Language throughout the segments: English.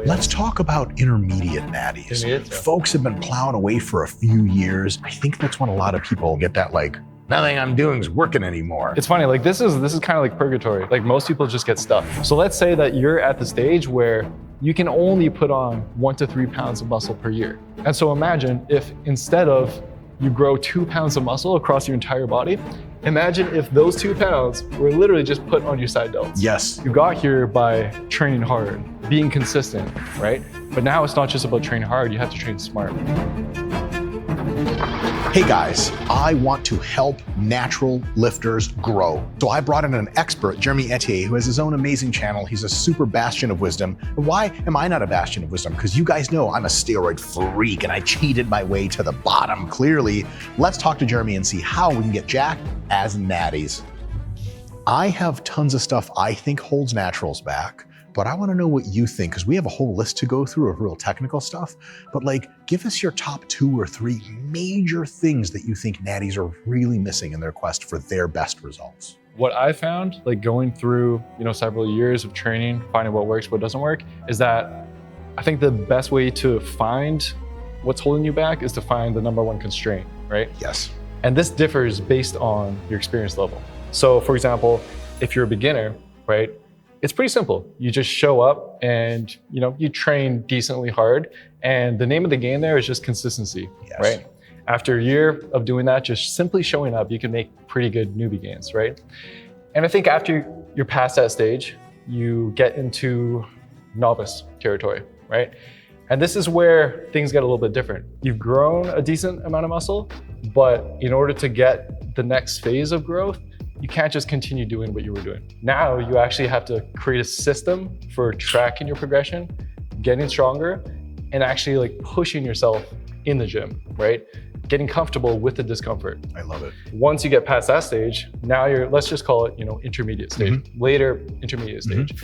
Let's talk about intermediate natties. Intermediate. Folks have been plowing away for a few years. I think that's when a lot of people get that like, nothing I'm doing is working anymore. It's funny, like this is kind of like purgatory. Like most people just get stuck. So let's say that you're at the stage where you can only put on 1 to 3 pounds of muscle per year. And so imagine if instead of you grow 2 pounds of muscle across your entire body, imagine if those 2 pounds were literally just put on your side delts. Yes. You got here by training hard, being consistent, right? But now it's not just about training hard, you have to train smart. Hey guys, I want to help natural lifters grow. So I brought in an expert, Jeremy Ethier, who has his own amazing channel. He's a super bastion of wisdom. And why am I not a bastion of wisdom? Because you guys know I'm a steroid freak and I cheated my way to the bottom, clearly. Let's talk to Jeremy and see how we can get jacked as natties. I have tons of stuff I think holds naturals back, but I want to know what you think, because we have a whole list to go through of real technical stuff. But like, give us your top 2 or 3 major things that you think natties are really missing in their quest for their best results. What I found, like going through, several years of training, finding what works, what doesn't work, is that I think the best way to find what's holding you back is to find the number one constraint, right? Yes. And this differs based on your experience level. So for example, if you're a beginner, right? It's pretty simple. You just show up and you train decently hard, and the name of the game there is just consistency, yes. Right? After a year of doing that, just simply showing up, you can make pretty good newbie gains, right? And I think after you're past that stage, you get into novice territory, right? And this is where things get a little bit different. You've grown a decent amount of muscle, but in order to get the next phase of growth, you can't just continue doing what you were doing. Now you actually have to create a system for tracking your progression, getting stronger, and actually like pushing yourself in the gym, right? Getting comfortable with the discomfort. I love it. Once you get past that stage, now you're, let's just call it, intermediate stage, later intermediate stage.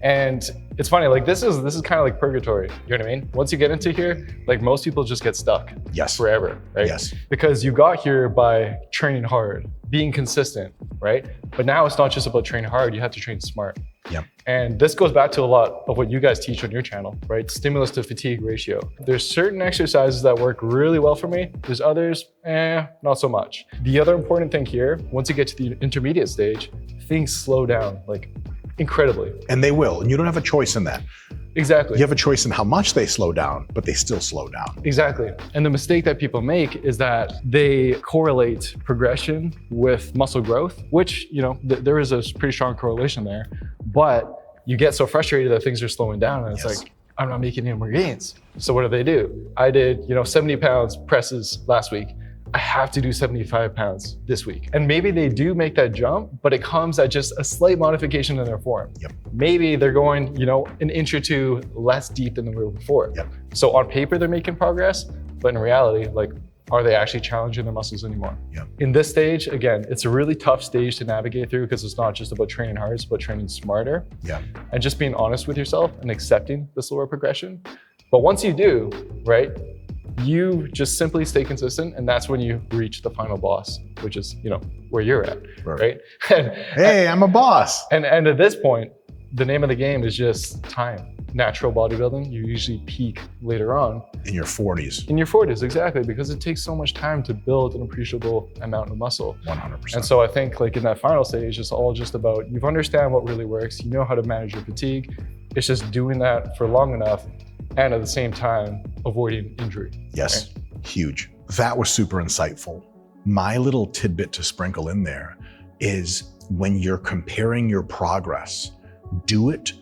And it's funny, like this is kind of like purgatory, you know what I mean? Once you get into here, like most people just get stuck forever, right? Yes. Because you got here by training hard, being consistent, right? But now it's not just about training hard, you have to train smart. Yep. And this goes back to a lot of what you guys teach on your channel, right? Stimulus to fatigue ratio. There's certain exercises that work really well for me. There's others, not so much. The other important thing here, once you get to the intermediate stage, things slow down like incredibly. And they will, and you don't have a choice in that. Exactly. You have a choice in how much they slow down, but they still slow down. Exactly. And the mistake that people make is that they correlate progression with muscle growth, which, there is a pretty strong correlation there, but you get so frustrated that things are slowing down and it's like, I'm not making any more gains. So what do? I did, 70 pounds presses last week. I have to do 75 pounds this week. And maybe they do make that jump, but it comes at just a slight modification in their form. Yep. Maybe they're going, an inch or 2 less deep than they were before. Yep. So on paper, they're making progress, but in reality, like, are they actually challenging their muscles anymore? Yep. In this stage, again, it's a really tough stage to navigate through because it's not just about training hard, it's about training smarter. Yeah. And just being honest with yourself and accepting the slower progression. But once you do, right, you just simply stay consistent, and that's when you reach the final boss, which is, where you're at, right? Hey, I'm a boss. And at this point, the name of the game is just time. Natural bodybuilding, you usually peak later on. In your 40s. In your 40s, exactly, because it takes so much time to build an appreciable amount of muscle. 100%. And so I think like in that final stage, it's all just about, you understand what really works, you know how to manage your fatigue. It's just doing that for long enough, and at the same time, avoiding injury. Yes, right? Huge. That was super insightful. My little tidbit to sprinkle in there is when you're comparing your progress, do it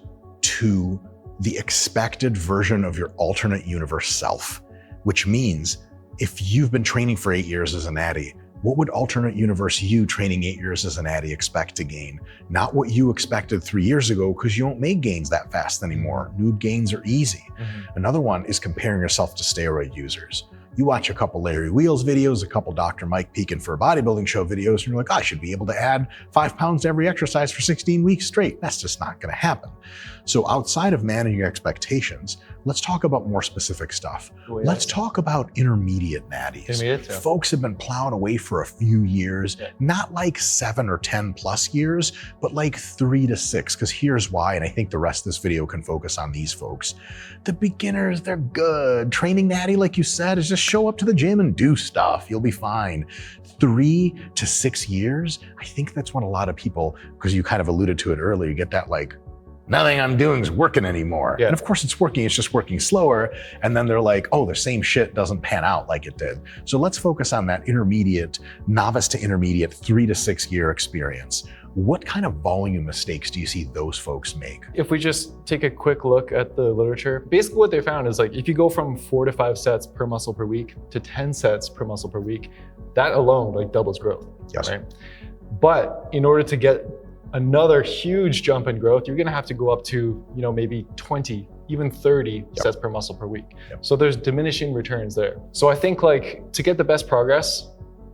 to the expected version of your alternate universe self, which means if you've been training for 8 years as a natty, what would alternate universe you training 8 years as a natty expect to gain? Not what you expected 3 years ago, because you don't make gains that fast anymore. Noob gains are easy. Another one is comparing yourself to steroid users. You watch a couple Larry Wheels videos, a couple Dr. Mike Pekin for a bodybuilding show videos, and you're like, I should be able to add 5 pounds to every exercise for 16 weeks straight. That's just not gonna happen. So outside of managing your expectations, let's talk about more specific stuff. Oh, yeah. Let's talk about intermediate natties. Intermediate, yeah. Folks have been plowing away for a few years, not like 7 or 10 plus years, but like 3 to 6, because here's why, and I think the rest of this video can focus on these folks. The beginners, they're good. Training natty, like you said, is just show up to the gym and do stuff. You'll be fine. 3 to 6 years, I think that's when a lot of people, because you kind of alluded to it earlier, you get that like, nothing I'm doing is working anymore. Yeah. And of course it's working, it's just working slower. And then they're like, oh, the same shit doesn't pan out like it did. So let's focus on that intermediate, novice to intermediate, 3 to 6 year experience. What kind of volume mistakes do you see those folks make? If we just take a quick look at the literature, basically what they found is like, if you go from 4 to 5 sets per muscle per week to 10 sets per muscle per week, that alone like doubles growth. Yes. Right? But in order to get another huge jump in growth, you're gonna have to go up to, maybe 20, even 30 sets per muscle per week. So there's diminishing returns there. So I think like to get the best progress,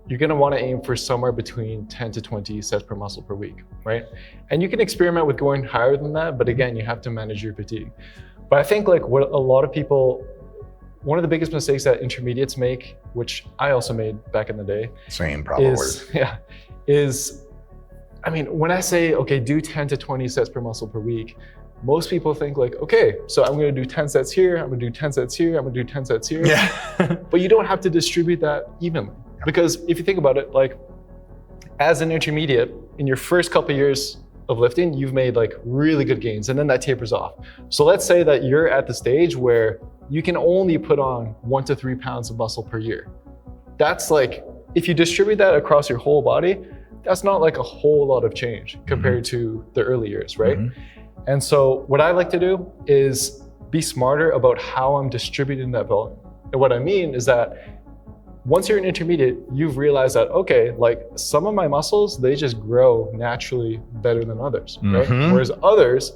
you're gonna wanna aim for somewhere between 10 to 20 sets per muscle per week, right? And you can experiment with going higher than that, but again, you have to manage your fatigue. But I think like what a lot of people, one of the biggest mistakes that intermediates make, which I also made back in the day, Same, probably. is when I say, okay, do 10 to 20 sets per muscle per week, most people think like, okay, so I'm gonna do 10 sets here, I'm gonna do 10 sets here, I'm gonna do 10 sets here. Yeah. But you don't have to distribute that evenly. Yeah. Because if you think about it, like as an intermediate, in your first couple of years of lifting, you've made like really good gains and then that tapers off. So let's say that you're at the stage where you can only put on 1 to 3 pounds of muscle per year. That's like, if you distribute that across your whole body, that's not like a whole lot of change compared to the early years, right? And so what I like to do is be smarter about how I'm distributing that volume. And what I mean is that once you're an intermediate, you've realized that, okay, like some of my muscles, they just grow naturally better than others, right? Whereas others,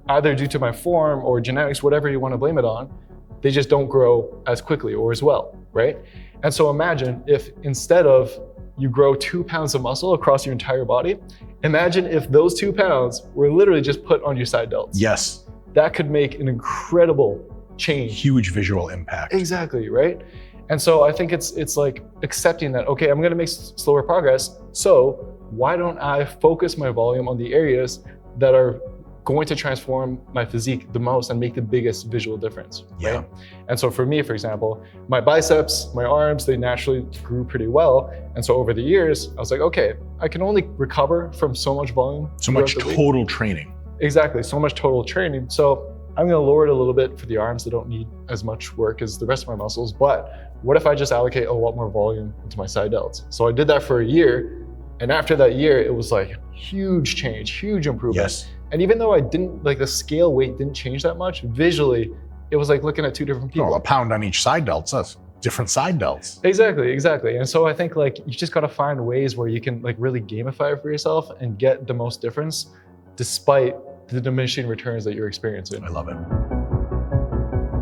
either due to my form or genetics, whatever you want to blame it on, they just don't grow as quickly or as well, right? And so imagine if instead of you grow 2 pounds of muscle across your entire body, imagine if those 2 pounds were literally just put on your side delts. Yes. That could make an incredible change. Huge visual impact. Exactly, right? And so I think it's like accepting that, okay, I'm gonna make slower progress, so why don't I focus my volume on the areas that are going to transform my physique the most and make the biggest visual difference, right? And so for me, for example, my biceps, my arms, they naturally grew pretty well. And so over the years, I was like, okay, I can only recover from so much volume. So much total training. Exactly, so much total training. So I'm gonna lower it a little bit for the arms. They don't need as much work as the rest of my muscles, but what if I just allocate a lot more volume into my side delts? So I did that for a year. And after that year, it was like huge change, huge improvement. Yes. And even though I didn't, like the scale weight didn't change that much, visually, it was like looking at 2 different people. Oh, a pound on each side delts, that's different side delts. Exactly. And so I think like you just gotta find ways where you can like really gamify it for yourself and get the most difference despite the diminishing returns that you're experiencing. I love it.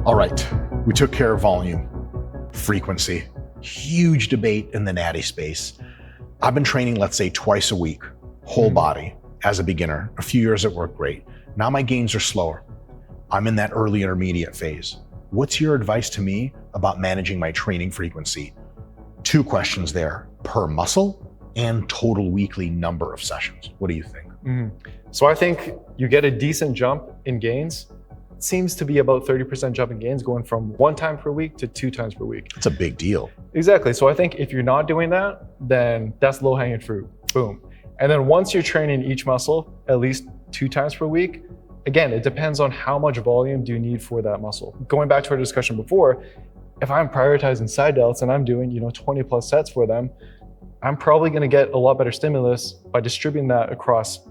All right, we took care of volume, frequency, huge debate in the natty space. I've been training, let's say twice a week, whole body as a beginner. A few years it worked great. Now my gains are slower. I'm in that early intermediate phase. What's your advice to me about managing my training frequency? 2 questions there, per muscle and total weekly number of sessions. What do you think? So I think you get a decent jump in gains. It seems to be about 30% jump in gains going from 1 time per week to 2 times per week. It's a big deal. Exactly. So I think if you're not doing that, then that's low hanging fruit. Boom. And then once you're training each muscle at least 2 times per week, again, it depends on how much volume do you need for that muscle. Going back to our discussion before, if I'm prioritizing side delts and I'm doing 20 plus sets for them, I'm probably going to get a lot better stimulus by distributing that across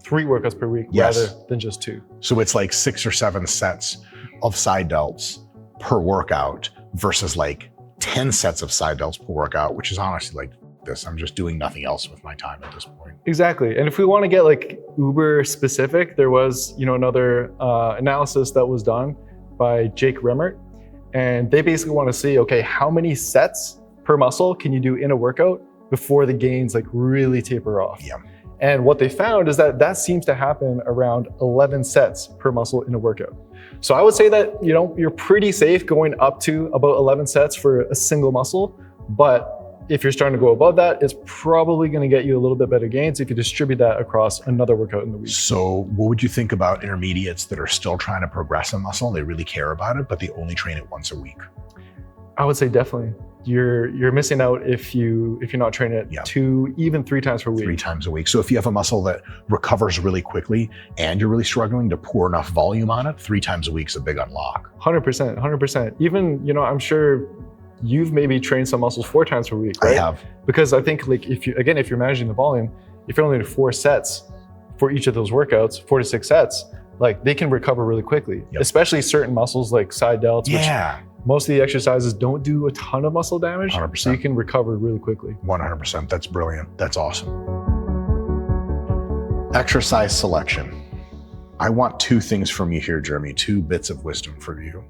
3 workouts per week rather than just 2. So it's like 6 or 7 sets of side delts per workout versus like 10 sets of side delts per workout, which is honestly like this. I'm just doing nothing else with my time at this point. Exactly. And if we want to get like uber specific, there was, another analysis that was done by Jake Remmert. And they basically want to see, okay, how many sets per muscle can you do in a workout before the gains like really taper off? Yeah. And what they found is that that seems to happen around 11 sets per muscle in a workout. So I would say that, you know, you're pretty safe going up to about 11 sets for a single muscle, but if you're starting to go above that, it's probably going to get you a little bit better gains if you distribute that across another workout in the week. So what would you think about intermediates that are still trying to progress a muscle? They really care about it, but they only train it once a week. I would say definitely. You're missing out if you're not training it 2, even 3 times per week. 3 times a week. So if you have a muscle that recovers really quickly and you're really struggling to pour enough volume on it, 3 times a week is a big unlock. 100%. Even, you know, I'm sure you've maybe trained some muscles 4 times per week, right? I have. Because I think like if you're managing the volume, if you're only doing 4 sets for each of those workouts, 4 to 6 sets, like they can recover really quickly, especially certain muscles like side delts, which most of the exercises don't do a ton of muscle damage, 100%. so you can recover really quickly. 100%. That's brilliant. That's awesome. Exercise selection. I want 2 things from you here, Jeremy, 2 bits of wisdom for you.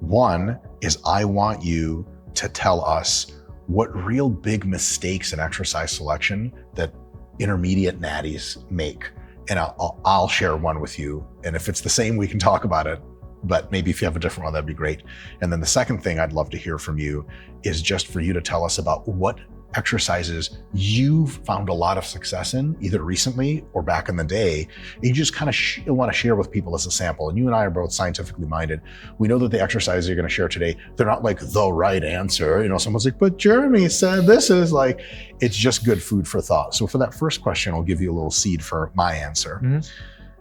One is I want you to tell us what real big mistakes in exercise selection that intermediate natties make. And I'll share one with you. And if it's the same, we can talk about it. But maybe if you have a different one, that'd be great. And then the second thing I'd love to hear from you is just for you to tell us about what exercises you've found a lot of success in, either recently or back in the day. And you just kind of want to share with people as a sample. And you and I are both scientifically minded. We know that the exercises you're going to share today, they're not like the right answer. You know, someone's like, but Jeremy said this is like, it's just good food for thought. So for that first question, I'll give you a little seed for my answer.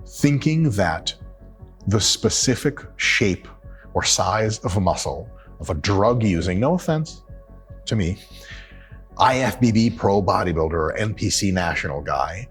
Thinking that the specific shape or size of a muscle of a drug using, no offense to me, IFBB pro bodybuilder or NPC national guy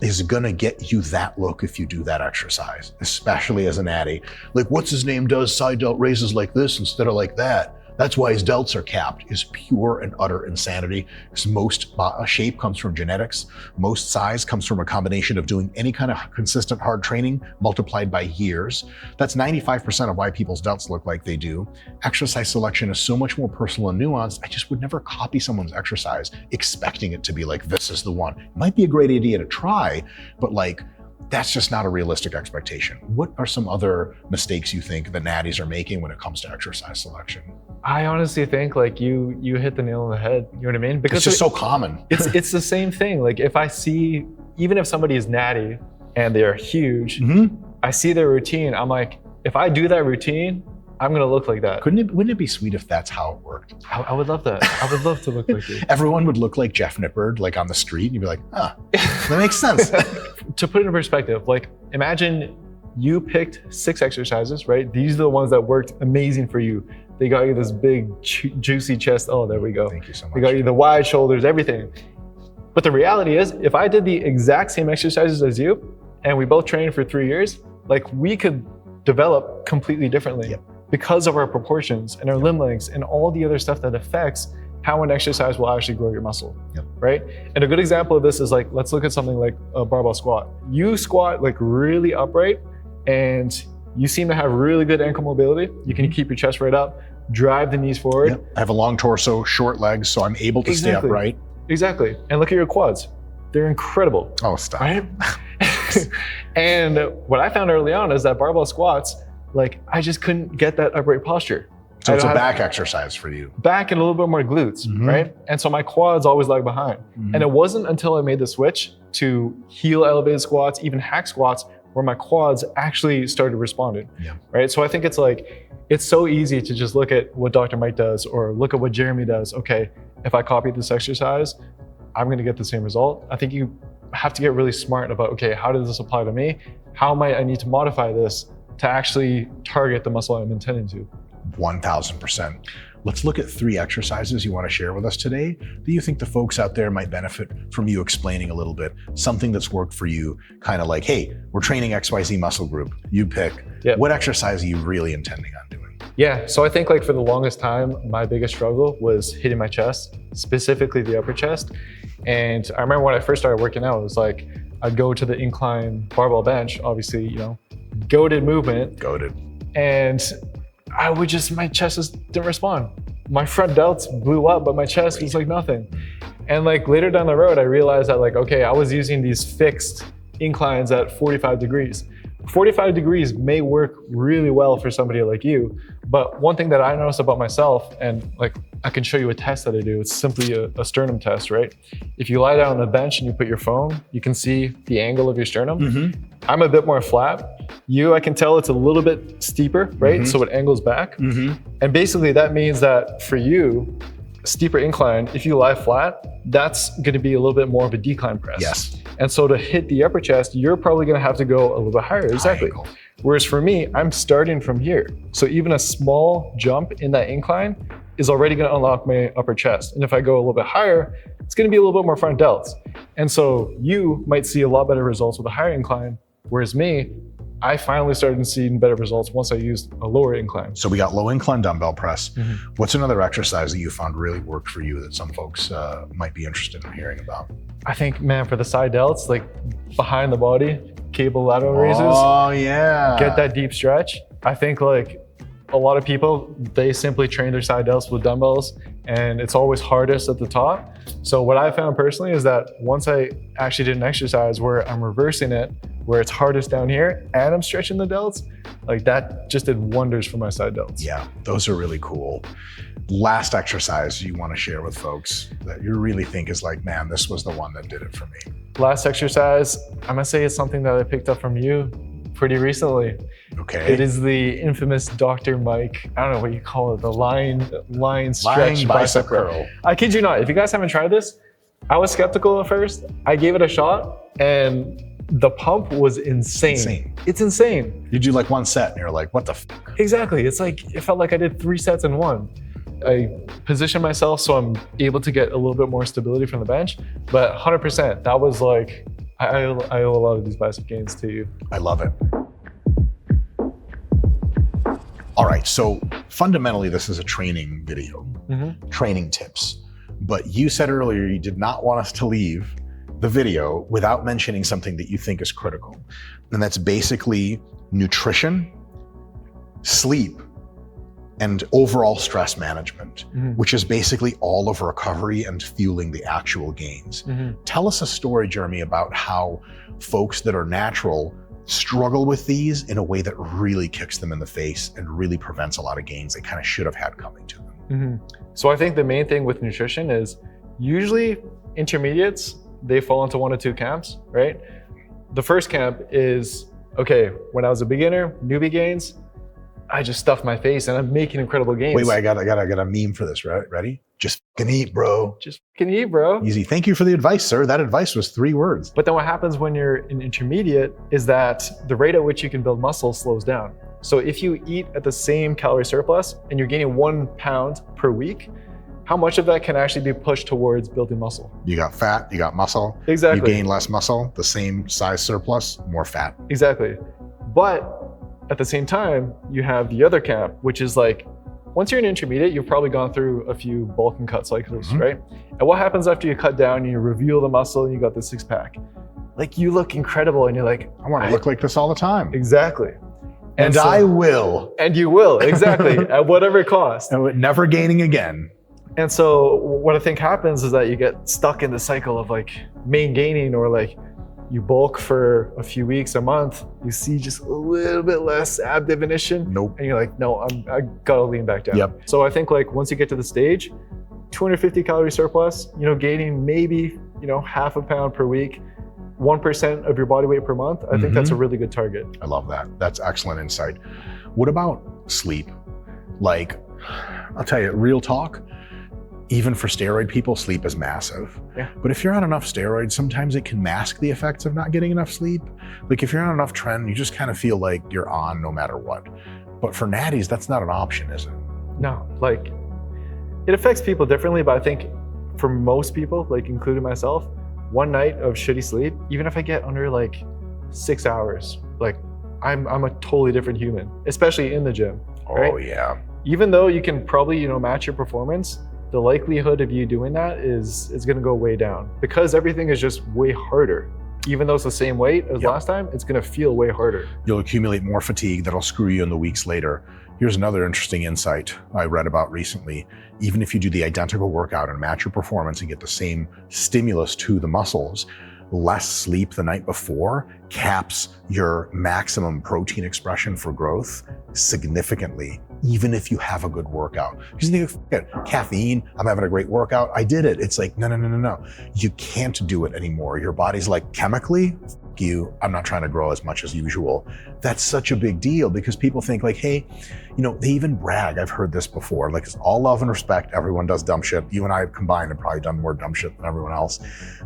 is gonna get you that look if you do that exercise, especially as a natty. Like, what's his name does side delt raises like this instead of like that. That's why his delts are capped, is pure and utter insanity. Because most shape comes from genetics. Most size comes from a combination of doing any kind of consistent hard training multiplied by years. That's 95% of why people's delts look like they do. Exercise selection is so much more personal and nuanced. I just would never copy someone's exercise expecting it to be like, this is the one. It might be a great idea to try, but like, that's just not a realistic expectation. What are some other mistakes you think the natties are making when it comes to exercise selection? I honestly think like you hit the nail on the head. You know what I mean? Because it's just so common. It's the same thing. Like if I see, even if somebody is natty and they are huge, I see their routine. I'm like, if I do that routine, I'm gonna look like that. Wouldn't it be sweet if that's how it worked? I would love that. I would love to look like you. Everyone would look like Jeff Nippard, like on the street, and you'd be like, that makes sense. To put it in perspective, like imagine you picked 6 exercises, right? These are the ones that worked amazing for you. They got you this big, juicy chest. Oh, there we go. Thank you so much. They got you the wide shoulders, everything. But the reality is, if I did the exact same exercises as you, and we both trained for 3 years, like we could develop completely differently. Because of our proportions and our limb lengths and all the other stuff that affects how an exercise will actually grow your muscle, right? And a good example of this is like, let's look at something like a barbell squat. You squat like really upright and you seem to have really good ankle mobility. You can keep your chest right up, drive the knees forward. I have a long torso, short legs, so I'm able to stay upright. Exactly. And look at your quads. They're incredible. Oh, stop. Right? And what I found early on is that barbell squats, like I just couldn't get that upright posture. So it's a back exercise for you. Back and a little bit more glutes, right? And so my quads always lag behind. And it wasn't until I made the switch to heel elevated squats, even hack squats, where my quads actually started responding, right? So I think it's like, it's so easy to just look at what Dr. Mike does or look at what Jeremy does. Okay, if I copy this exercise, I'm gonna get the same result. I think you have to get really smart about, okay, how does this apply to me? How might I need to modify this to actually target the muscle I'm intending to? 1000%. Let's look at 3 exercises you want to share with us today that you think the folks out there might benefit from you explaining a little bit. Something that's worked for you, kind of like, hey, we're training XYZ muscle group. You pick. What exercise are you really intending on doing? Yeah, so I think like for the longest time, my biggest struggle was hitting my chest, specifically the upper chest. And I remember when I first started working out, it was like, I'd go to the incline barbell bench, obviously, you know, goated movement. Goated. And I would just, my chest just didn't respond. My front delts blew up, but my chest was like nothing. And like later down the road, I realized that like, okay, I was using these fixed inclines at 45 degrees. 45 degrees may work really well for somebody like you, but one thing that I noticed about myself, and like I can show you a test that I do, it's simply a sternum test, right? If you lie down on the bench and you put your phone, you can see the angle of your sternum. I'm a bit more flat. You, I can tell it's a little bit steeper, right? So it angles back. And basically that means that for you, steeper incline, if you lie flat, that's gonna be a little bit more of a decline press. Yes. And so to hit the upper chest, you're probably gonna have to go a little bit higher, exactly. Whereas for me, I'm starting from here. So even a small jump in that incline is already gonna unlock my upper chest. And if I go a little bit higher, it's gonna be a little bit more front delts. And so you might see a lot better results with a higher incline, whereas me, I finally started seeing better results once I used a lower incline. So we got low incline dumbbell press. What's another exercise that you found really worked for you that some folks might be interested in hearing about? I think, man, for the side delts, like behind the body, cable lateral raises. Oh yeah. Get that deep stretch. I think like a lot of people, they simply train their side delts with dumbbells and it's always hardest at the top. So what I found personally is that once I actually did an exercise where I'm reversing it, where it's hardest down here and I'm stretching the delts, like that just did wonders for my side delts. Yeah, those are really cool. Last exercise you want to share with folks that you really think is like, man, this was the one that did it for me. Last exercise, I'm gonna say it's something that I picked up from you pretty recently. Okay. It is the infamous Dr. Mike, I don't know what you call it, the line stretch bicep curl. I kid you not, if you guys haven't tried this, I was skeptical at first. I gave it a shot and the pump was insane. It's insane. You do like one set and you're like, what the f? Exactly. It's like, it felt like I did 3 sets in one. I position myself so I'm able to get a little bit more stability from the bench, but 100%, that was like, I owe a lot of these bicep gains to you. I love it. All right, so fundamentally this is a training video, training tips, but you said earlier you did not want us to leave the video without mentioning something that you think is critical. And that's basically nutrition, sleep, and overall stress management, which is basically all of recovery and fueling the actual gains. Tell us a story, Jeremy, about how folks that are natural struggle with these in a way that really kicks them in the face and really prevents a lot of gains they kind of should have had coming to them. So I think the main thing with nutrition is usually intermediates, they fall into 1 or 2 camps, right? The first camp is, okay, when I was a beginner, newbie gains, I just stuffed my face and I'm making incredible gains. Wait, I got a meme for this, right? Ready? Just fucking eat, bro. Just fucking eat, bro. Easy. Thank you for the advice, sir. That advice was 3 words. But then what happens when you're an intermediate is that the rate at which you can build muscle slows down. So if you eat at the same calorie surplus and you're gaining 1 pound per week, how much of that can actually be pushed towards building muscle? You got fat, you got muscle. Exactly. You gain less muscle, the same size surplus, more fat. Exactly. But at the same time, you have the other camp, which is like, once you're an intermediate, you've probably gone through a few bulk and cut cycles, right? And what happens after you cut down and you reveal the muscle and you got the 6-pack? Like you look incredible and you're like, I want to look like this all the time. Exactly. And so, I will. And you will, exactly, at whatever cost. And never gaining again. And so what I think happens is that you get stuck in the cycle of like main gaining, or like you bulk for a few weeks, a month, you see just a little bit less ab definition. Nope. And you're like, no, I gotta lean back down. Yep. So I think like once you get to the stage, 250 calorie surplus, gaining maybe, half a pound per week, 1% of your body weight per month, I think that's a really good target. I love that. That's excellent insight. What about sleep? Like, I'll tell you, real talk, even for steroid people, sleep is massive. Yeah. But if you're on enough steroids, sometimes it can mask the effects of not getting enough sleep. Like if you're on enough tren, you just kind of feel like you're on no matter what. But for natties, that's not an option, is it? No, like it affects people differently, but I think for most people, like including myself, 1 night of shitty sleep, even if I get under like 6 hours, like I'm a totally different human, especially in the gym. Right? Oh yeah. Even though you can probably, match your performance, the likelihood of you doing that is gonna go way down because everything is just way harder. Even though it's the same weight as last time, it's gonna feel way harder. You'll accumulate more fatigue that'll screw you in the weeks later. Here's another interesting insight I read about recently. Even if you do the identical workout and match your performance and get the same stimulus to the muscles, less sleep the night before caps your maximum protein expression for growth significantly, even if you have a good workout. Because you think, caffeine, I'm having a great workout, I did it. It's like, no. You can't do it anymore. Your body's like, chemically, you, I'm not trying to grow as much as usual. That's such a big deal because people think like, hey, they even brag. I've heard this before. Like, it's all love and respect. Everyone does dumb shit. You and I combined have probably done more dumb shit than everyone else.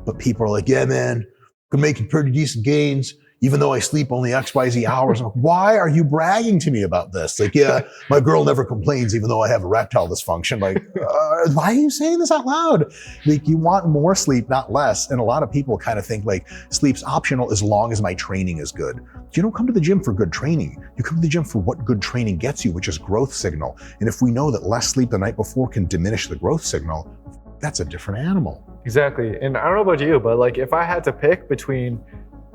But people are like, yeah, man, I'm making pretty decent gains, even though I sleep only XYZ hours. I'm like, why are you bragging to me about this? Like, yeah, my girl never complains, even though I have erectile dysfunction. Like, why are you saying this out loud? Like, you want more sleep, not less. And a lot of people kind of think like sleep's optional as long as my training is good. You don't come to the gym for good training. You come to the gym for what good training gets you, which is growth signal. And if we know that less sleep the night before can diminish the growth signal, that's a different animal. Exactly. And I don't know about you, but like if I had to pick between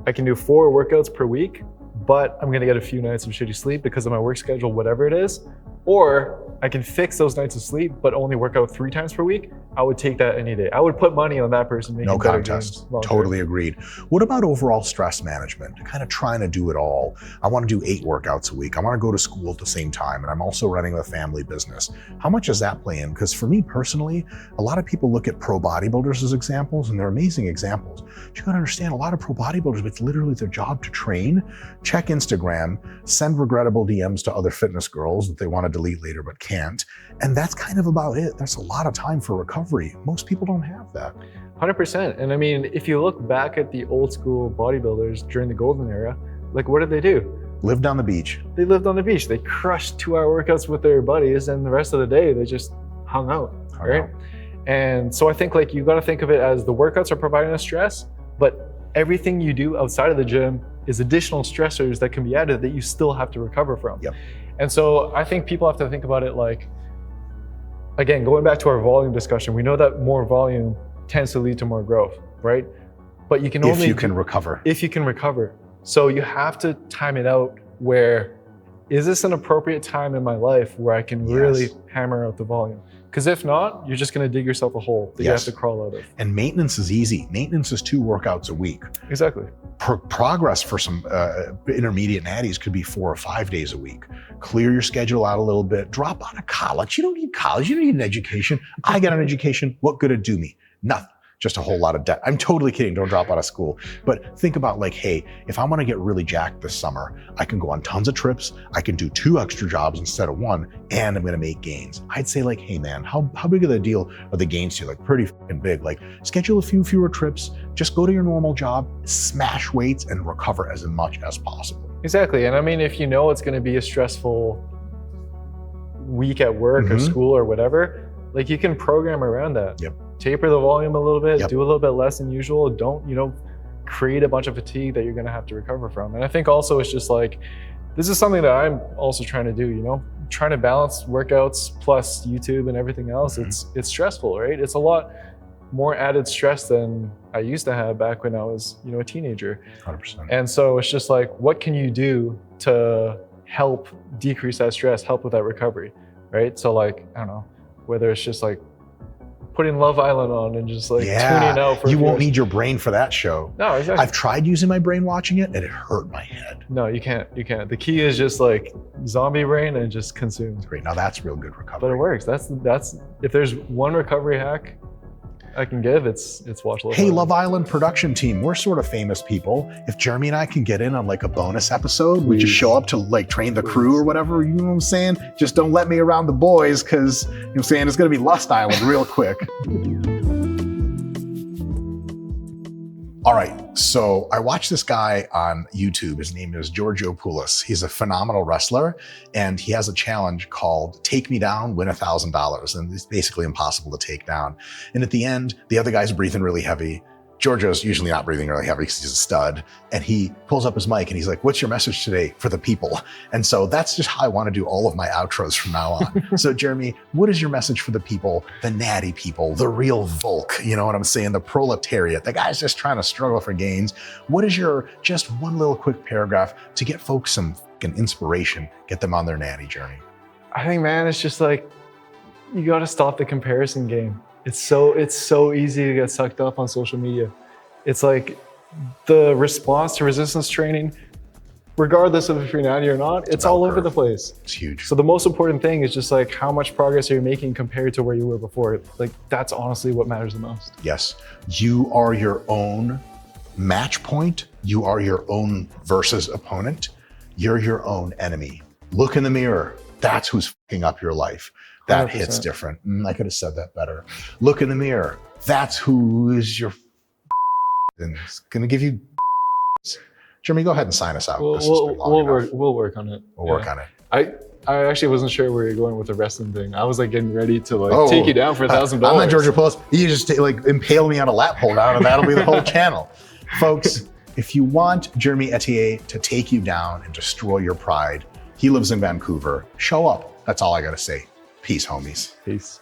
I can do 4 workouts per week, but I'm gonna get a few nights of shitty sleep because of my work schedule, whatever it is, or I can fix those nights of sleep, but only work out 3 times per week, I would take that any day. I would put money on that person making no better contest. gains. Totally agreed. What about overall stress management? Kind of trying to do it all. I want to do 8 workouts a week. I want to go to school at the same time, and I'm also running a family business. How much does that play in? Because for me personally, a lot of people look at pro bodybuilders as examples, and they're amazing examples. But you got to understand, a lot of pro bodybuilders, it's literally their job to train, check Instagram, send regrettable DMs to other fitness girls that they want to delete later but can't. And that's kind of about it. That's a lot of time for recovery. Most people don't have that. 100%. And I mean, if you look back at the old school bodybuilders during the golden era, like what did they do? Lived on the beach. They lived on the beach. They crushed 2-hour workouts with their buddies, and the rest of the day they just hung out, right? And so I think like you got to think of it as the workouts are providing us stress, but everything you do outside of the gym is additional stressors that can be added that you still have to recover from. Yep. And so I think people have to think about it like, again, going back to our volume discussion, we know that more volume tends to lead to more growth, right? But you can only— if you can recover. If you can recover. So you have to time it out where, is this an appropriate time in my life where I can really hammer out the volume? Because if not, you're just gonna dig yourself a hole that you have to crawl out of. And maintenance is easy. Maintenance is 2 workouts a week. Exactly. Progress for some intermediate natties could be 4 or 5 days a week. Clear your schedule out a little bit. Drop out of college. You don't need college. You don't need an education. I got an education. What good it do me? Nothing. Just a whole lot of debt. I'm totally kidding. Don't drop out of school. But think about like, hey, if I want to get really jacked this summer, I can go on tons of trips. I can do 2 extra jobs instead of 1, and I'm going to make gains. I'd say like, hey man, how big of the deal are the gains to you? Like pretty fucking big. Like schedule a few fewer trips. Just go to your normal job, smash weights, and recover as much as possible. Exactly. And I mean, if you know it's going to be a stressful week at work or school or whatever, like you can program around that. Yep. Taper the volume a little bit, do a little bit less than usual. Don't, create a bunch of fatigue that you're going to have to recover from. And I think also it's just like, this is something that I'm also trying to do, trying to balance workouts plus YouTube and everything else. It's stressful, right? It's a lot more added stress than I used to have back when I was, a teenager. 100%. And so it's just like, what can you do to help decrease that stress, help with that recovery, right? So like, I don't know, whether it's just like putting Love Island on and just like tuning out for— You won't need your brain for that show. No, exactly. I've tried using my brain watching it and it hurt my head. No, you can't. The key is just like zombie brain and just consume. Great. Now that's real good recovery. But it works. That's if there's one recovery hack I can give, it's watch Love Island. Hey, Love Island production team, we're sort of famous people. If Jeremy and I can get in on like a bonus episode, we just show up to like train the crew or whatever, you know what I'm saying? Just don't let me around the boys because, you know what I'm saying, it's gonna be Lust Island real quick. All right, so I watched this guy on YouTube. His name is Giorgio Poulos. He's a phenomenal wrestler, and he has a challenge called Take Me Down, Win $1,000. And it's basically impossible to take down. And at the end, the other guy's breathing really heavy. Giorgio's usually not breathing really heavy because he's a stud. And he pulls up his mic and he's like, what's your message today for the people? And so that's just how I want to do all of my outros from now on. So Jeremy, what is your message for the people, the natty people, the real Volk, you know what I'm saying? The proletariat, the guys just trying to struggle for gains. What is your just one little quick paragraph to get folks some fucking inspiration, get them on their natty journey? I think, man, it's just like, you got to stop the comparison game. It's so easy to get sucked up on social media. It's like the response to resistance training, regardless of if you're natty or not, it's all over the place. It's huge. So the most important thing is just like, how much progress are you making compared to where you were before? Like, that's honestly what matters the most. Yes, you are your own match point. You are your own versus opponent. You're your own enemy. Look in the mirror. That's who's fucking up your life. That 100%. hits different. I could have said that better. Look in the mirror. That's who is your and it's gonna give you. Jeremy, go ahead and sign us out. We'll work on it. We'll work on it. I actually wasn't sure where you're going with the wrestling thing. I was like getting ready to like take you down for $1,000. I'm not Georgia Post. You just impale me on a lap pull down, and that'll be the whole channel, folks. If you want Jeremy Ethier to take you down and destroy your pride, he lives in Vancouver. Show up. That's all I gotta say. Peace, homies. Peace.